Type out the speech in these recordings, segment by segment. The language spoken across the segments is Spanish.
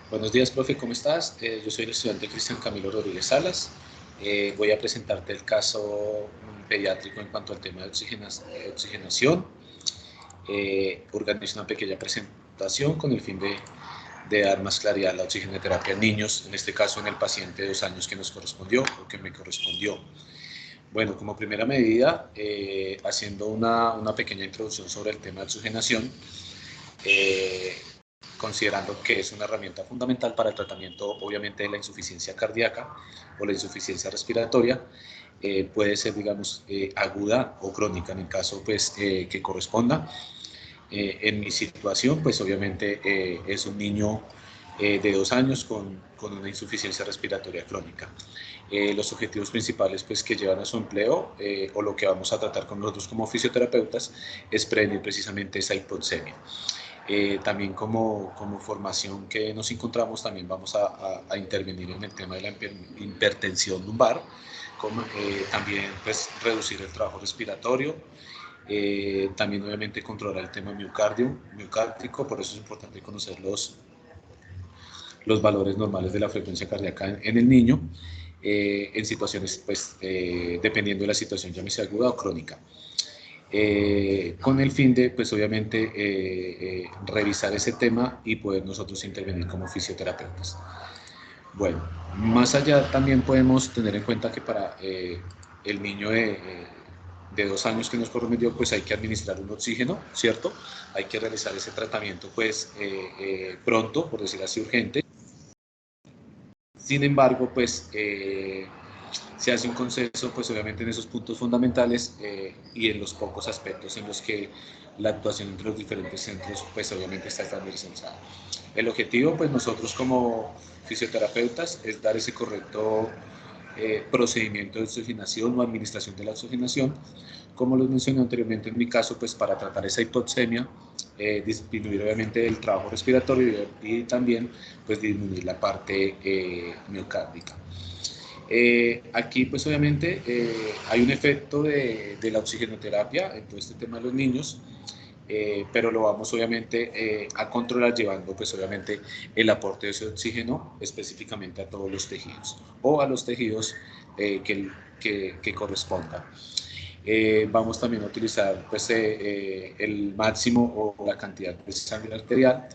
Buenos días, profe, ¿cómo estás? Yo soy el estudiante Cristian Camilo Rodríguez Salas. Voy a presentarte el caso pediátrico en cuanto al tema de oxigenación. Organizo una pequeña presentación con el fin de dar más claridad a la oxigenoterapia en niños, en este caso en el paciente de 2 años que nos correspondió o que me correspondió. Bueno, como primera medida, haciendo una pequeña introducción sobre el tema de oxigenación, eh, considerando que es una herramienta fundamental para el tratamiento, obviamente, de la insuficiencia cardíaca o la insuficiencia respiratoria. Puede ser, digamos, aguda o crónica en el caso pues, que corresponda. En mi situación, pues obviamente es un niño de 2 años con una insuficiencia respiratoria crónica. Los objetivos principales pues, que llevan a su empleo o lo que vamos a tratar con nosotros como fisioterapeutas es prevenir precisamente esa hipoxemia. También como formación que nos encontramos, también vamos a intervenir en el tema de la hipertensión lumbar, también pues, reducir el trabajo respiratorio, también obviamente controlar el tema miocárdico, por eso es importante conocer los valores normales de la frecuencia cardíaca en el niño, en situaciones, pues, dependiendo de la situación, llámese aguda o crónica. Con el fin de, pues obviamente, revisar ese tema y poder nosotros intervenir como fisioterapeutas. Bueno, más allá también podemos tener en cuenta que para el niño de 2 años que nos correspondió, pues hay que administrar un oxígeno, ¿cierto? Hay que realizar ese tratamiento, pues, pronto, por decir así, urgente. Sin embargo, pues se hace un consenso, pues obviamente en esos puntos fundamentales y en los pocos aspectos en los que la actuación entre los diferentes centros, pues obviamente está estandarizada. El objetivo, pues nosotros como fisioterapeutas, es dar ese correcto procedimiento de oxigenación o administración de la oxigenación. Como les mencioné anteriormente, en mi caso, pues para tratar esa hipoxemia, disminuir obviamente el trabajo respiratorio y también pues disminuir la parte miocárdica. Aquí pues obviamente hay un efecto de la oxigenoterapia en todo este tema de los niños, pero lo vamos obviamente a controlar llevando pues obviamente el aporte de ese oxígeno específicamente a todos los tejidos o a los tejidos que correspondan. Vamos también a utilizar pues, el máximo o la cantidad de sangre arterial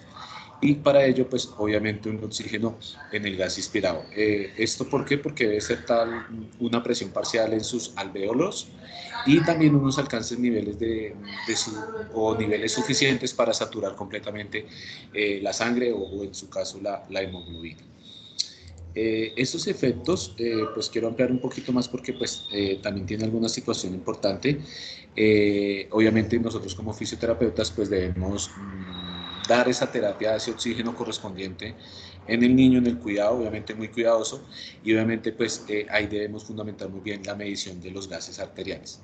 y para ello, pues obviamente un oxígeno en el gas inspirado. ¿Esto por qué? Porque debe ser tal una presión parcial en sus alvéolos y también unos alcances niveles o niveles suficientes para saturar completamente la sangre o en su caso la hemoglobina. Estos efectos, pues quiero ampliar un poquito más porque pues también tiene alguna situación importante. Obviamente nosotros como fisioterapeutas pues debemos dar esa terapia, ese oxígeno correspondiente en el niño, en el cuidado, obviamente muy cuidadoso y obviamente pues ahí debemos fundamentar muy bien la medición de los gases arteriales.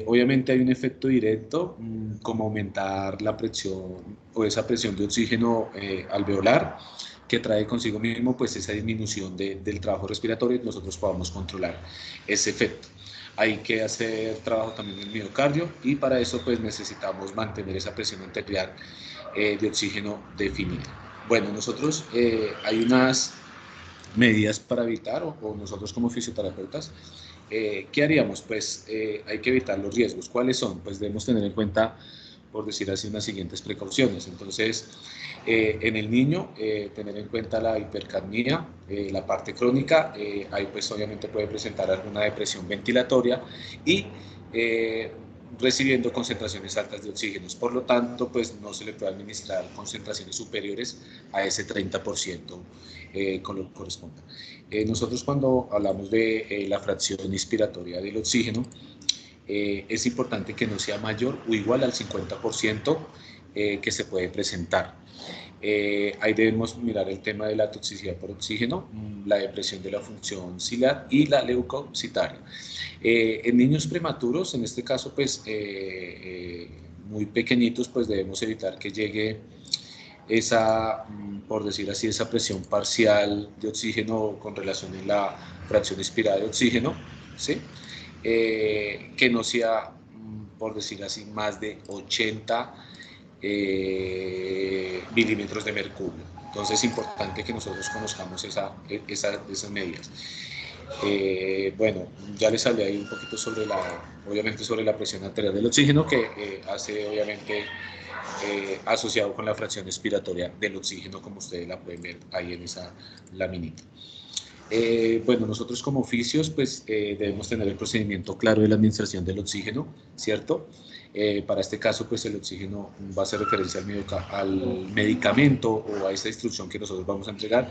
Obviamente hay un efecto directo como aumentar la presión o esa presión de oxígeno alveolar que trae consigo mismo pues esa disminución del trabajo respiratorio y nosotros podamos controlar ese efecto. Hay que hacer trabajo también en el miocardio y para eso pues necesitamos mantener esa presión arterial de oxígeno definida. Bueno, nosotros hay unas medidas para evitar, o nosotros como fisioterapeutas, ¿qué haríamos? Pues hay que evitar los riesgos. ¿Cuáles son? Pues debemos tener en cuenta, por decir así, unas siguientes precauciones. Entonces, en el niño, tener en cuenta la hipercapnia, la parte crónica, ahí pues obviamente puede presentar alguna depresión ventilatoria y recibiendo concentraciones altas de oxígenos. Por lo tanto, pues no se le puede administrar concentraciones superiores a ese 30% con lo que corresponda. Nosotros cuando hablamos de la fracción inspiratoria del oxígeno, es importante que no sea mayor o igual al 50% que se puede presentar. Ahí debemos mirar el tema de la toxicidad por oxígeno, la depresión de la función ciliar y la leucocitaria. En niños prematuros, en este caso, pues muy pequeñitos, pues debemos evitar que llegue esa, por decir así, esa presión parcial de oxígeno con relación a la fracción inspirada de oxígeno, ¿sí? Que no sea, por decir así, más de 80 milímetros de mercurio. Entonces es importante que nosotros conozcamos esas medidas. Bueno, ya les hablé ahí un poquito sobre obviamente sobre la presión arterial del oxígeno, que hace obviamente asociado con la fracción expiratoria del oxígeno, como ustedes la pueden ver ahí en esa laminita. Bueno, nosotros como oficios pues debemos tener el procedimiento claro de la administración del oxígeno, ¿cierto? Para este caso pues el oxígeno va a hacer referencia al medicamento o a esta instrucción que nosotros vamos a entregar.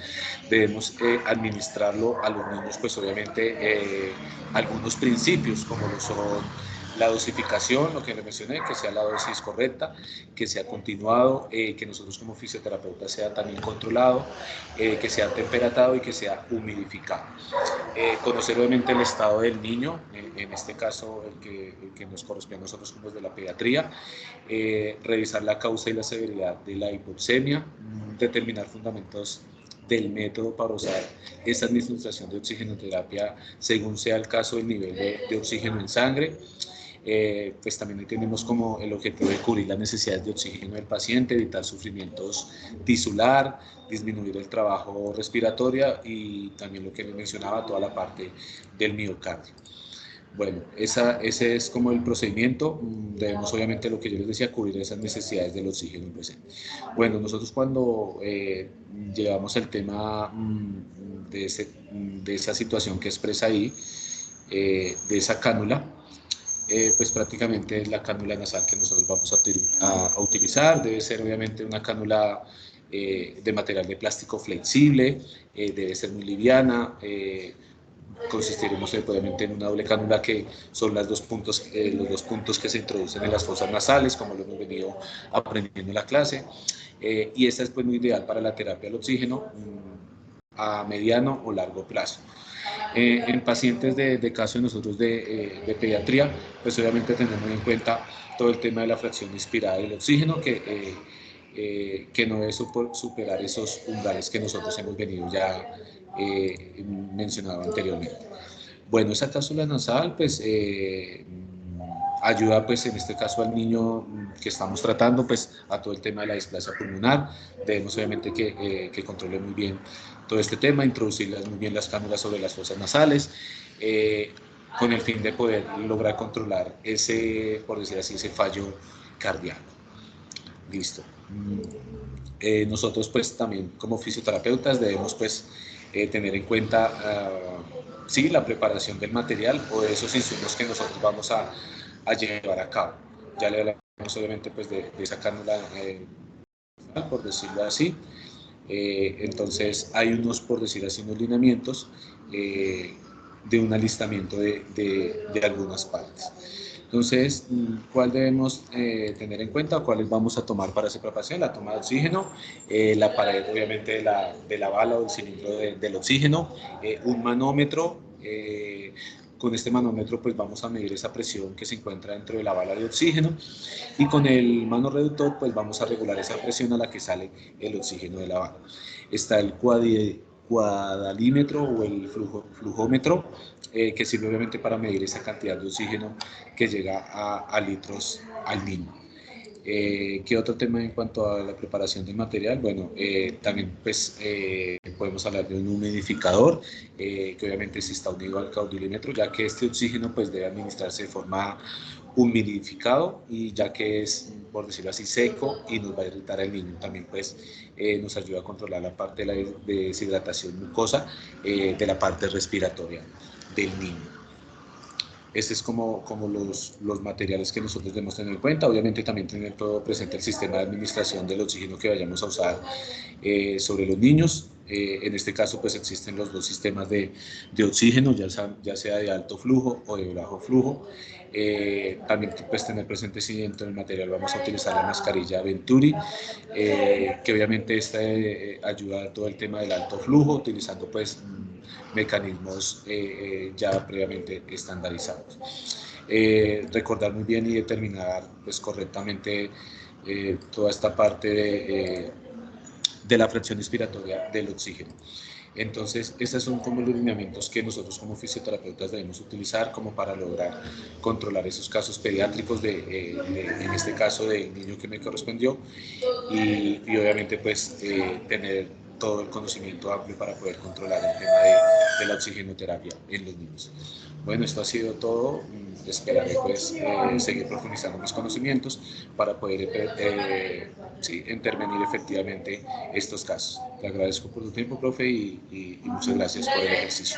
Debemos administrarlo a los niños pues obviamente algunos principios como lo son la dosificación, lo que les mencioné, que sea la dosis correcta, que sea continuado, que nosotros como fisioterapeutas sea también controlado, que sea temperatado y que sea humidificado. Conocer obviamente el estado del niño, en este caso el que nos corresponde a nosotros como es de la pediatría, revisar la causa y la severidad de la hipoxemia, determinar fundamentos del método para usar esta administración de oxigenoterapia según sea el caso del nivel de oxígeno en sangre. Pues también tenemos como el objetivo de cubrir las necesidades de oxígeno del paciente, evitar sufrimientos tisular, disminuir el trabajo respiratorio y también lo que les mencionaba, toda la parte del miocardio. Bueno, ese es como el procedimiento. Debemos obviamente, lo que yo les decía, cubrir esas necesidades del oxígeno presente. Bueno, nosotros cuando llevamos el tema de esa situación que expresa ahí, de esa cánula, pues prácticamente es la cánula nasal que nosotros vamos a utilizar. Debe ser obviamente una cánula de material de plástico flexible, debe ser muy liviana, consistiremos obviamente en una doble cánula que son los dos puntos que se introducen en las fosas nasales, como lo hemos venido aprendiendo en la clase, y esta es pues muy ideal para la terapia del oxígeno a mediano o largo plazo. En pacientes de caso de nosotros de pediatría, pues obviamente tenemos muy en cuenta todo el tema de la fracción inspirada del oxígeno, que no es superar esos umbrales que nosotros hemos venido ya mencionado anteriormente. Bueno, esa cápsula nasal, pues ayuda, pues en este caso al niño que estamos tratando, pues a todo el tema de la displasia pulmonar. Debemos obviamente que controle muy bien todo este tema, introducirlas muy bien las cánulas sobre las fosas nasales, con el fin de poder lograr controlar ese, por decir así, ese fallo cardíaco. Listo. Nosotros pues también como fisioterapeutas debemos pues tener en cuenta sí, la preparación del material o de esos insumos que nosotros vamos a llevar a cabo. Ya le hablamos obviamente pues de esa cánula por decirlo así. Entonces hay unos, por decir así, unos lineamientos de un alistamiento de algunas partes. Entonces, ¿cuál debemos tener en cuenta o cuáles vamos a tomar para esa preparación? La toma de oxígeno, la pared obviamente de la bala o el cilindro del oxígeno, un manómetro. Con este manómetro pues vamos a medir esa presión que se encuentra dentro de la bala de oxígeno y con el mano reductor pues vamos a regular esa presión a la que sale el oxígeno de la bala. Está el cuadalímetro o el flujómetro, que sirve obviamente para medir esa cantidad de oxígeno que llega a litros al niño. ¿Qué otro tema en cuanto a la preparación del material? Bueno, también pues podemos hablar de un humidificador, que obviamente sí está unido al caudilímetro, ya que este oxígeno pues debe administrarse de forma humidificado y ya que es, por decirlo así, seco y nos va a irritar al niño. También pues nos ayuda a controlar la parte de la deshidratación mucosa de la parte respiratoria del niño. Este es como los materiales que nosotros debemos tener en cuenta. Obviamente también tener todo presente el sistema de administración del oxígeno que vayamos a usar sobre los niños. En este caso pues existen los dos sistemas de oxígeno, ya sea de alto flujo o de bajo flujo. También pues tener presente si dentro del material vamos a utilizar la mascarilla Venturi, que obviamente esta ayuda a todo el tema del alto flujo, utilizando pues mecanismos ya previamente estandarizados. Recordar muy bien y determinar pues correctamente toda esta parte de la fracción inspiratoria del oxígeno. Entonces, estos son como los lineamientos que nosotros como fisioterapeutas debemos utilizar como para lograr controlar esos casos pediátricos, en este caso del niño que me correspondió, y obviamente pues tener todo el conocimiento amplio para poder controlar el tema de la oxigenoterapia en los niños. Bueno, esto ha sido todo. Esperaré pues seguir profundizando mis conocimientos para poder sí, intervenir efectivamente estos casos. Te agradezco por tu tiempo, profe, y muchas gracias por el ejercicio.